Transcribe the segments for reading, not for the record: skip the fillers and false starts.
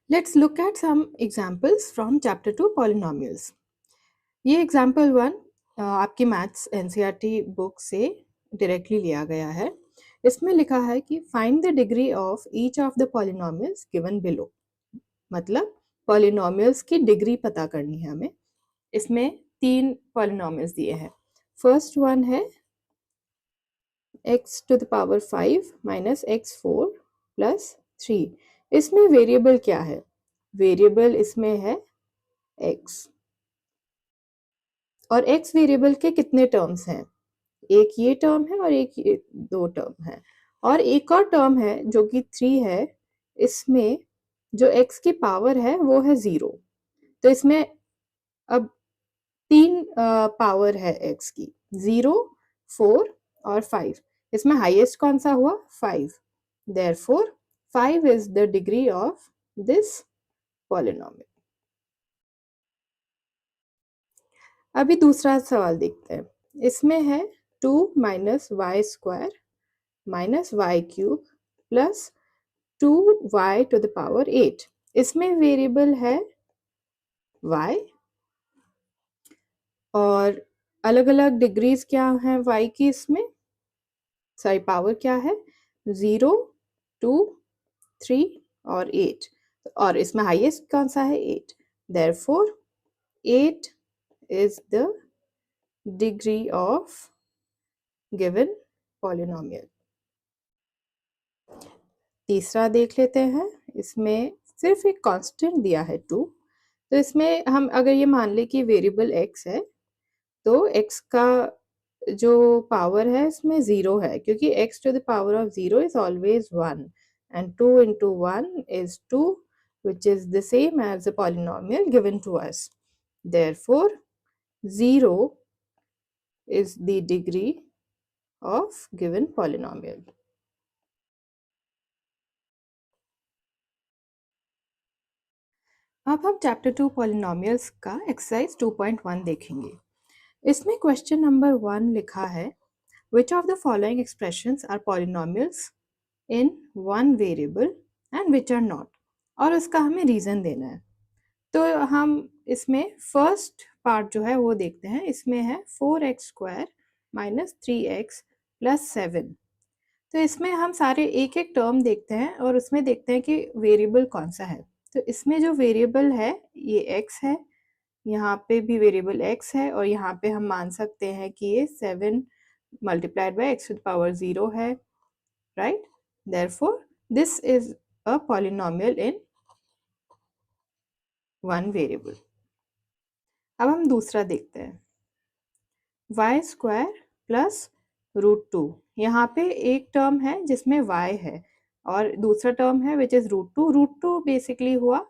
Let's look at some examples from chapter 2 polynomials. ये example 1 आपकी maths NCERT book से directly लिया गया है। इसमें लिखा है कि find the degree of each of the polynomials given below. मतलब पॉलिनोमियल्स की डिग्री पता करनी है हमें। इसमें 3 पॉलिनोमियल्स दिए हैं। फर्स्ट वन है x to the power 5 minus x4 plus 3। इसमें वेरिएबल क्या है? वेरिएबल इसमें है x। और x वेरिएबल के कितने टर्म्स हैं? एक ये टर्म है और एक ये 2 टर्म है। और एक और टर्म है जो कि 3 है। इसमें जो x की पावर है वो है 0। तो इसमें अब 3 पावर है x की, 0, 4 और 5। इसमें हाईएस्ट कौन सा हुआ? 5। Therefore 5 is the degree of this polynomial। अभी दूसरा सवाल देखते हैं। इसमें है 2 minus y square minus y cube plus 2y to the power 8। इसमें वेरिएबल है y और अलग अलग डिग्रीज क्या हैं y की? इसमें सॉरी पावर क्या है? 0, 2, 3 और 8। और इसमें हाईएस्ट कौन सा है? 8। Therefore 8 is the degree of given polynomial। तीसरा देख लेते हैं। इसमें सिर्फ एक कांस्टेंट दिया है 2। तो इसमें हम अगर ये मान लें कि वेरिएबल x है तो x का जो पावर है इसमें 0 है, क्योंकि x to the power of 0 is always 1 and 2 into 1 is 2, which is the same as the polynomial given to us। Therefore 0 is the degree of given polynomial। अब हम चैप्टर 2 पॉलिनोमियल्स का exercise 2.1 देखेंगे। इसमें question number 1 लिखा है which of the following expressions are polynomials in one variable and which are not, और उसका हमें रीजन देना है। तो हम इसमें फर्स्ट पार्ट जो है वो देखते हैं। इसमें है 4x square minus 3x plus 7। तो इसमें हम सारे एक एक टर्म देखते हैं और उसमें देखते हैं कि वेरिएबल कौन सा है। तो इसमें जो वेरिएबल है ये x है, यहाँ पे भी वेरिएबल x है और यहाँ पे हम मान सकते हैं कि ये 7 multiplied by x to the power 0 है, right? Therefore this is a polynomial in one variable। अब हम दूसरा देखते हैं y स्क्वायर प्लस √2। यहाँ पे एक टर्म है जिसमें y है और दूसरा टर्म है विच इज √2। √2 बेसिकली हुआ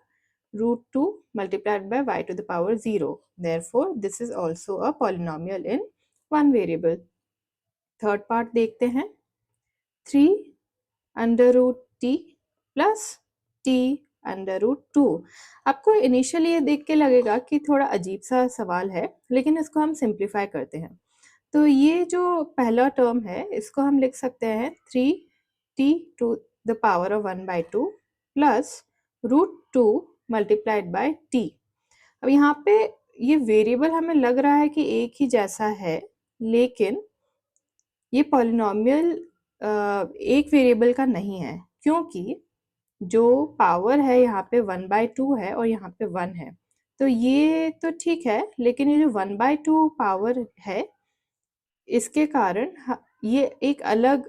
√2 multiplied by y to the power 0। Therefore this is also a polynomial in one variable। Third part देखते हैं 3 under root t plus t under root 2। आपको इनिशियली ये देख के लगेगा कि थोड़ा अजीब सा सवाल है, लेकिन इसको हम सिंप्लीफाई करते हैं। तो ये जो पहला टर्म है इसको हम लिख सकते हैं 3t to the power of 1/2 plus √2 multiplied by t। अब यहाँ पे ये वेरिएबल हमें लग रहा है कि एक ही जैसा है, लेकिन ये पॉलिनोमियल एक वेरिएबल का नहीं है, क्योंकि जो पावर है यहाँ पे 1/2 है और यहाँ पे 1 है। तो ये तो ठीक है, लेकिन ये जो 1/2 पावर है इसके कारण ये एक अलग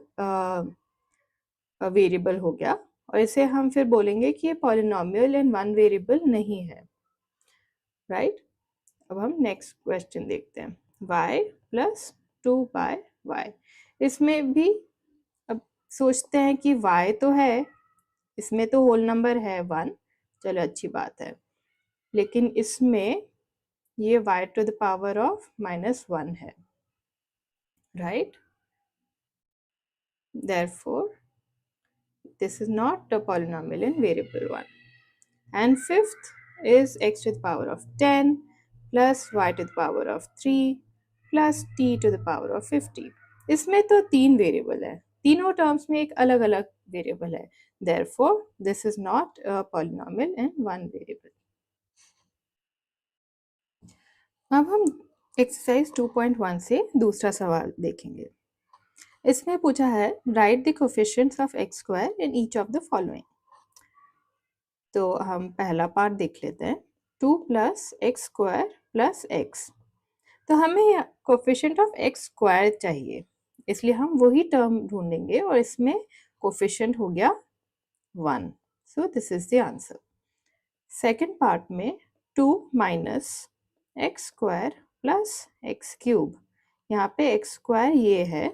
वेरिएबल हो गया और इसे हम फिर बोलेंगे कि ये पॉलिनोमियल इन वन वेरिएबल नहीं है, राइट? अब हम नेक्स्ट क्वेश्चन देखते हैं y प्लस 2/y। इसमें भी अब सोचते हैं कि y तो है, इसमें तो होल नंबर है 1, चलो अच्छी बात है, लेकिन इसमें ये y to the power of -1 है, right? Therefore this is not a polynomial in variable 1। And fifth is x to the power of 10 plus y to the power of 3 plus t to the power of 50। इसमें तो 3 variable है, तीनों terms में एक अलग अलग variable है, therefore this is not a polynomial in one variable. अब हम एक्सरसाइज 2.1 से दूसरा सवाल देखेंगे। इसमें पूछा है right the coefficients of x square in each of the following. तो हम पहला पार्ट देख लेते हैं, 2 plus x square plus x. तो हमें कोफिशिएंट ऑफ एक्स स्क्वायर चाहिए, इसलिए हम वही टर्म ढूंढेंगे और इसमें कोफिशिएंट हो गया 1, so this is the answer. Second part में 2 minus x square plus x cube, यहाँ पे एक्स स्क्वायर ये है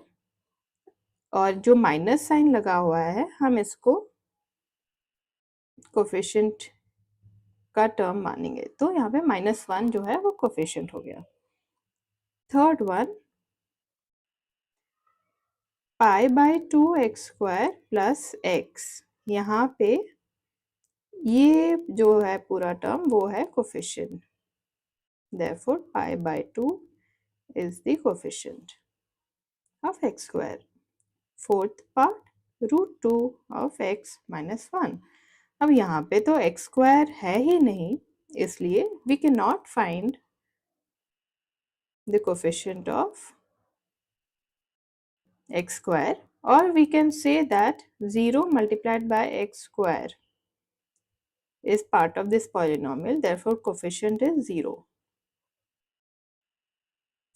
और जो माइनस साइन लगा हुआ है हम इसको कोफिशिएंट का टर्म मानेंगे, तो यहाँ पे -1 जो है वो कोफिशिएंट हो गया। Third one, pi by 2x square plus x, यहाँ पे ये जो है पूरा टर्म वो है coefficient, therefore pi by 2 is the coefficient of x square. Fourth part, √2 of x minus 1. अब यहाँ पे तो x स्क्वायर है ही नहीं, इसलिए we cannot find the coefficient of x square, or we can say that 0 multiplied by x square is part of this polynomial, therefore coefficient is 0,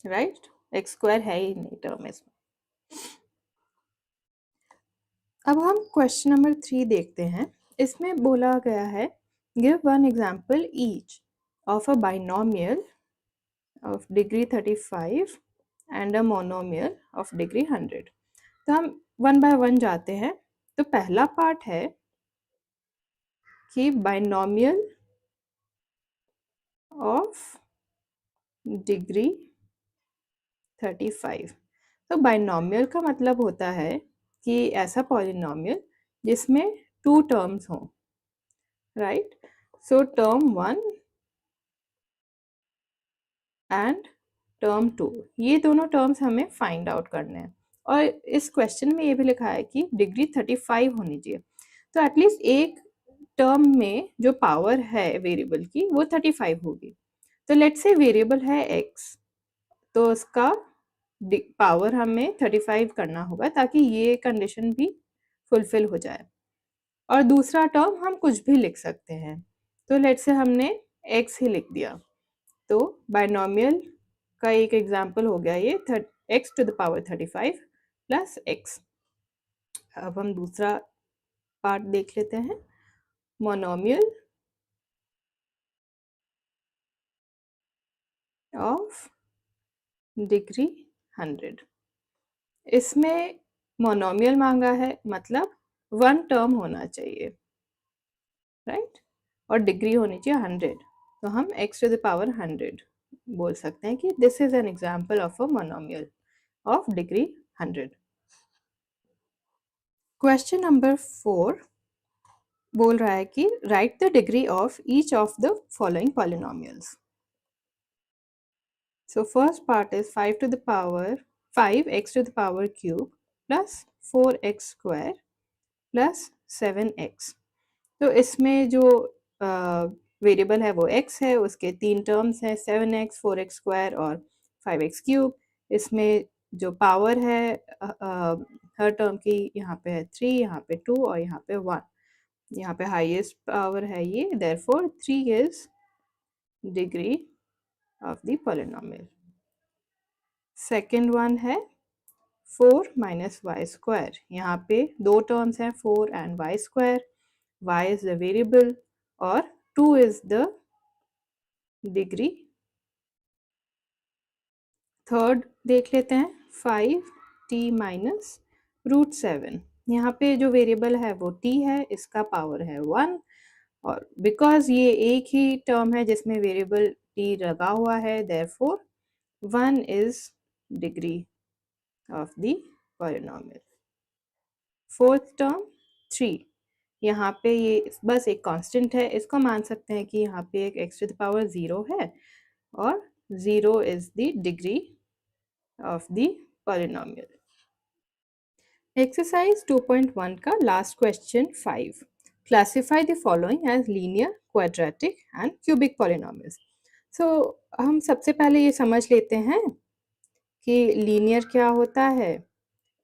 right? x square है ही नहीं term इसमें। अब हम question number 3 देखते हैं। इसमें बोला गया है give one example each of a binomial of degree 35 and a monomial of degree 100। तो हम वन बाय वन जाते हैं। तो पहला पार्ट है कि बाइनोमियल ऑफ डिग्री 35। तो बाइनोमियल का मतलब होता है कि ऐसा पॉलिनोमियल जिसमें 2 टर्म्स हों, right? So term 1 and term 2, ये दोनों टर्म्स हमें फाइंड आउट करने हैं। और इस क्वेश्चन में ये भी लिखा है कि डिग्री 35 होनी चाहिए, तो एटलीस्ट एक टर्म में जो पावर है वेरिएबल की वो 35 होगी। तो लेट्स से वेरिएबल है x, तो उसका पावर हमें 35 करना होगा ताकि ये कंडीशन भी फुलफिल हो जाए। और दूसरा टर्म हम कुछ भी लिख सकते हैं, तो लेट्स से हमने x ही लिख दिया। तो बाइनोमियल का एक एग्जाम्पल हो गया ये x to the power 35 plus x। अब हम दूसरा पार्ट देख लेते हैं, मोनोमियल ऑफ डिग्री 100। इसमें मोनोमियल मांगा है, मतलब 1 टर्म होना चाहिए, राइट? और डिग्री होनी चाहिए 100, तो हम x टू द पावर 100 बोल सकते हैं कि this is an example of a monomial of degree 100। Question number 4 बोल रहा है कि right the degree of each of the following polynomials. So first part is 5 to the power 5x to the power cube plus 4x square plus 7x। तो इसमें जो variable है वो x है, उसके 3 टर्म्स हैं 7x, 4x स्क्वायर और 5x cube. इसमें जो पावर है हर टर्म की यहाँ पे है 3, यहाँ पे 2 और यहाँ पे 1। यहाँ पे हाईएस्ट पावर है ये, therefore 3 is degree of the polynomial। Second one है 4 माइनस वाई स्क्वायर, यहाँ पे 2 टर्म्स हैं 4 and y square, y is the variable और 2 is the degree। थर्ड देख लेते हैं 5t माइनस √7, यहाँ पे जो वेरिएबल है वो t है, इसका पावर है 1 और बिकॉज ये एक ही टर्म है जिसमें वेरिएबल t लगा हुआ है, therefore 1 is degree of the polynomial। Fourth term 3, यहाँ पे ये बस एक कांस्टेंट है, इसको मान सकते हैं कि यहाँ पे एक x टू द पावर 0 है और 0 is the degree of the polynomial। Exercise 2.1 का last question 5। Classify the following as linear, quadratic and cubic polynomials. So हम सबसे पहले ये समझ लेते हैं कि लीनियर क्या होता है,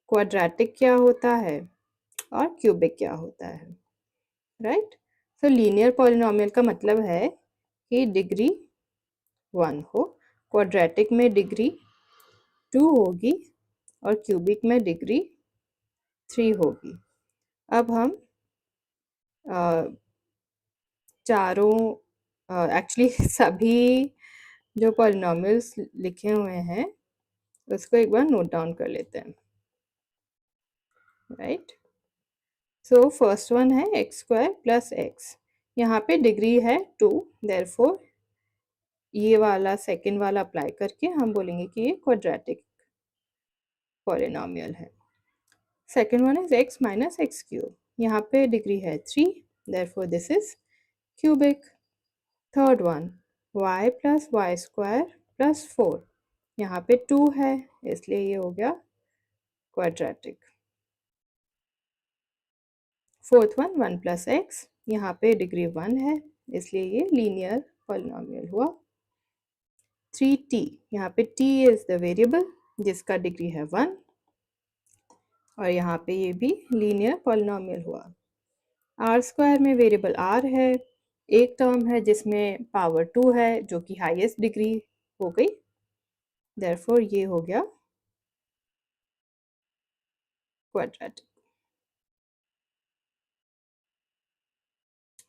क्वाड्रेटिक क्या होता है और क्यूबिक क्या होता है। राइट। सो लीनियर पॉलिनॉमियल का मतलब है कि डिग्री 1 हो, क्वाड्रेटिक में डिग्री 2 होगी और क्यूबिक में डिग्री 3 होगी। अब हम चारों एक्चुअली सभी जो पॉलिनॉमियल्स लिखे हुए हैं उसको एक बार नोट डाउन कर लेते हैं। राइट। सो फर्स्ट वन है एक्स स्क्वायर प्लस एक्स। यहाँ पे डिग्री है 2, देयरफॉर ये वाला सेकंड वाला अप्लाई करके हम बोलेंगे कि ये क्वाड्रेटिक पॉलिनॉमियल है। Second one is x minus x cube. यहाँ पे डिग्री है 3, therefore this is cubic. Third one y plus y square plus 4। यहाँ पे 2 है इसलिए ये हो गया quadratic. Fourth one 1 plus x. यहाँ पे डिग्री 1 है इसलिए ये लीनियर पॉलिनॉमियल हुआ। 3t, यहाँ पे t इज द वेरिएबल जिसका डिग्री है 1 और यहाँ पे ये भी लीनियर पॉलिनॉमियल हुआ। आर स्क्वायर में वेरिएबल r है, एक टर्म है जिसमें पावर 2 है जो कि हाईएस्ट डिग्री हो गई, देयरफॉर ये हो गया quadratic.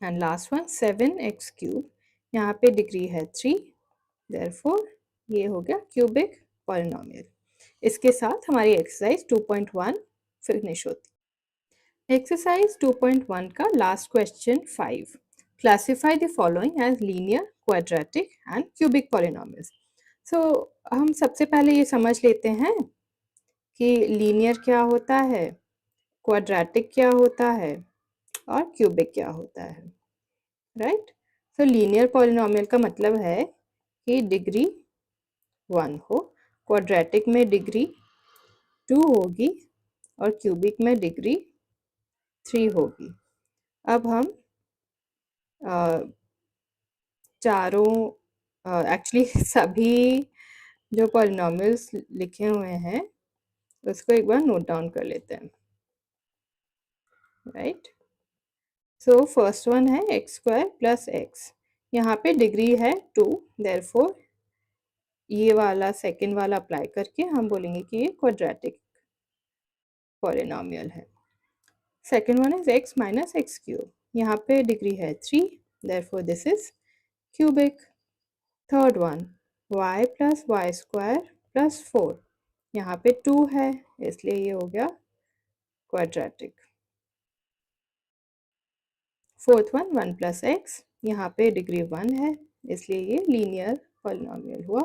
And last one 7x cube. यहाँ पे डिग्री है 3, देयरफॉर ये हो गया क्यूबिक पॉलिनॉमियल। इसके साथ हमारी एक्सरसाइज 2.1 फिनिश होती। एक्सरसाइज 2.1 का last question 5। Classify the following as linear, quadratic and cubic polynomials. So हम सबसे पहले ये समझ लेते हैं कि लीनियर क्या होता है, क्वाड्रेटिक क्या होता है और क्यूबिक क्या होता है। राइट। सो लीनियर पॉलिनॉमियल का मतलब है कि डिग्री 1 हो, क्वाड्रेटिक में डिग्री 2 होगी और क्यूबिक में डिग्री 3 होगी। अब हम चारों एक्चुअली सभी जो पॉलिनॉमियल्स लिखे हुए हैं उसको एक बार नोट डाउन कर लेते हैं। राइट। सो फर्स्ट वन है एक्स स्क्वायर प्लस एक्स। यहाँ पे डिग्री है 2, देयरफॉर ये वाला सेकंड वाला अप्लाई करके हम बोलेंगे कि ये क्वाड्रेटिक पॉलिनॉमियल है। Second one is x minus x cube. यहाँ पे डिग्री है 3, therefore this is cubic. Third one y plus y square plus 4। यहाँ पे 2 है इसलिए ये हो गया quadratic. Fourth one 1 plus x. यहाँ पे डिग्री 1 है इसलिए ये लीनियर पॉलिनॉमियल हुआ।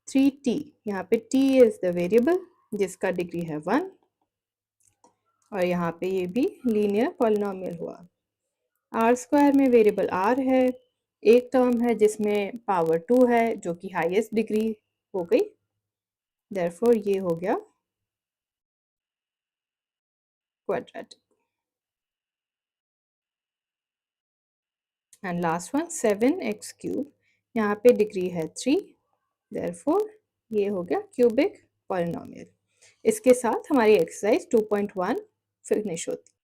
3t, यहाँ पे t इज द वेरिएबल जिसका डिग्री है 1 और यहाँ पे ये भी लीनियर पॉलिनॉमियल हुआ। आर स्क्वायर में वेरिएबल r है, एक टर्म है जिसमें पावर 2 है जो कि हाईएस्ट डिग्री हो गई, देयरफॉर ये हो गया quadratic. And last one 7x cube. यहाँ पे डिग्री है 3, देयरफॉर ये हो गया क्यूबिक पॉलिनॉमियल। इसके साथ हमारी एक्सरसाइज 2.1 फिनिश होती है।